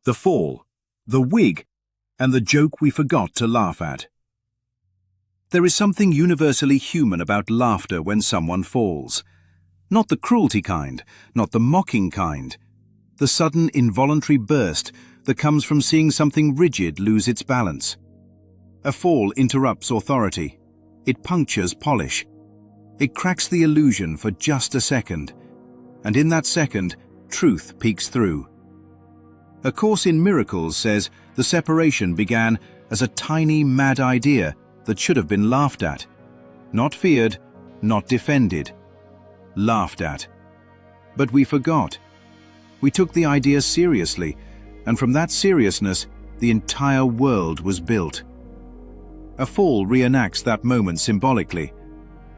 the fall, the wig, and the joke we forgot to laugh at. There is something universally human about laughter when someone falls. Not the cruelty kind, not the mocking kind. The sudden involuntary burst that comes from seeing something rigid lose its balance. A fall interrupts authority. It punctures polish. It cracks the illusion for just a second, and in that second, truth peeks through. A Course in Miracles says the separation began as a tiny, mad idea that should have been laughed at. Not feared, not defended. Laughed at. But we forgot. We took the idea seriously, and from that seriousness, the entire world was built. A fall reenacts that moment symbolically.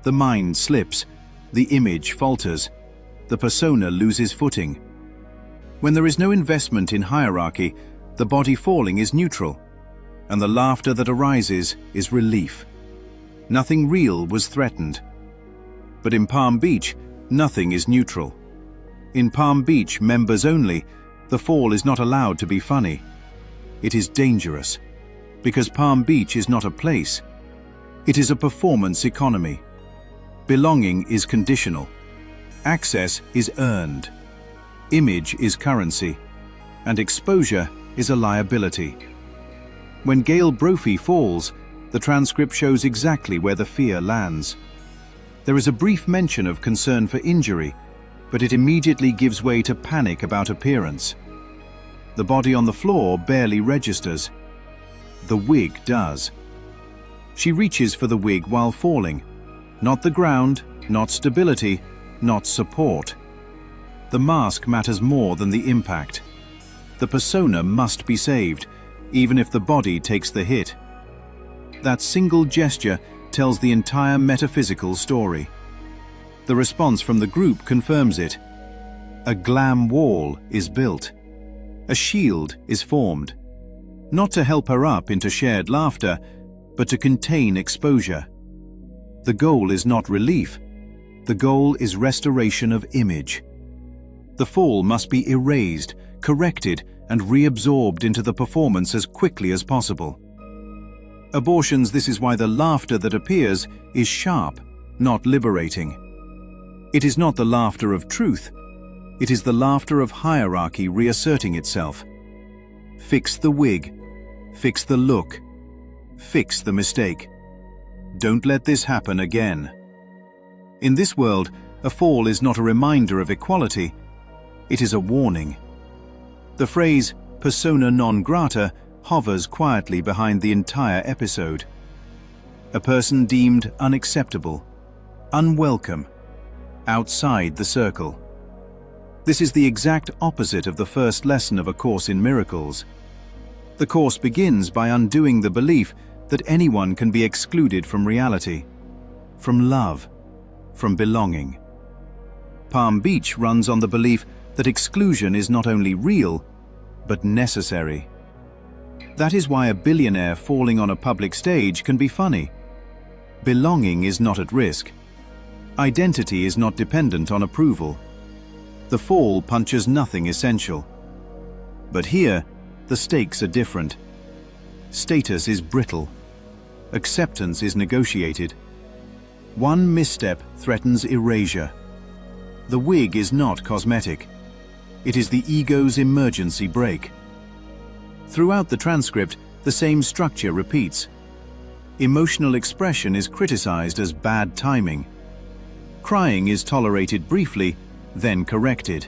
The mind slips, the image falters, the persona loses footing. When there is no investment in hierarchy, the body falling is neutral, and the laughter that arises is relief. Nothing real was threatened. But in Palm Beach, nothing is neutral. In Palm Beach members only, the fall is not allowed to be funny. It is dangerous, because Palm Beach is not a place. It is a performance economy. Belonging is conditional. Access is earned. Image is currency. And exposure is a liability. When Gail Brophy falls, the transcript shows exactly where the fear lands. There is a brief mention of concern for injury, but it immediately gives way to panic about appearance. The body on the floor barely registers. The wig does. She reaches for the wig while falling. Not the ground, not stability, not support. The mask matters more than the impact. The persona must be saved, even if the body takes the hit. That single gesture tells the entire metaphysical story. The response from the group confirms it. A glam wall is built. A shield is formed. Not to help her up into shared laughter, but to contain exposure. The goal is not relief. The goal is restoration of image. The fall must be erased, corrected, and reabsorbed into the performance as quickly as possible. Abortions, this is why the laughter that appears is sharp, not liberating. It is not the laughter of truth. It is the laughter of hierarchy reasserting itself. Fix the wig. Fix the look. Fix the mistake. Don't let this happen again. In this world, a fall is not a reminder of equality. It is a warning. The phrase persona non grata hovers quietly behind the entire episode. A person deemed unacceptable, unwelcome, outside the circle. This is the exact opposite of the first lesson of A Course in Miracles. The Course begins by undoing the belief that anyone can be excluded from reality, from love, from belonging. Palm Beach runs on the belief that exclusion is not only real, but necessary. That is why a billionaire falling on a public stage can be funny. Belonging is not at risk. Identity is not dependent on approval. The fall punches nothing essential. But here, the stakes are different. Status is brittle. Acceptance is negotiated. One misstep threatens erasure. The wig is not cosmetic. It is the ego's emergency brake. Throughout the transcript, the same structure repeats. Emotional expression is criticized as bad timing. Crying is tolerated briefly, then corrected.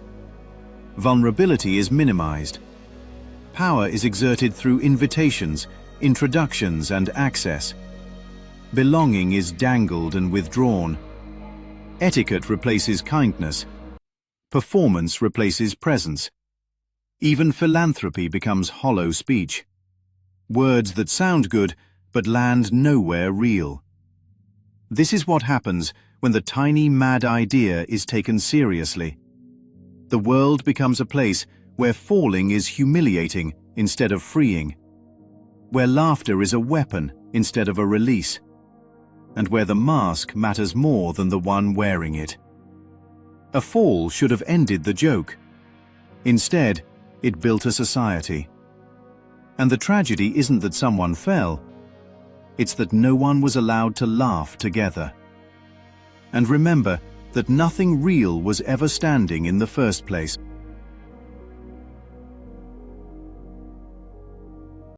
Vulnerability is minimized. Power is exerted through invitations, introductions, and access. Belonging is dangled and withdrawn. Etiquette replaces kindness. Performance replaces presence. Even philanthropy becomes hollow speech. Words that sound good, but land nowhere real. This is what happens when the tiny mad idea is taken seriously. The world becomes a place where falling is humiliating instead of freeing, where laughter is a weapon instead of a release, and where the mask matters more than the one wearing it. A fall should have ended the joke. Instead, It built a society. And the tragedy isn't that someone fell, it's that no one was allowed to laugh together. And remember that nothing real was ever standing in the first place.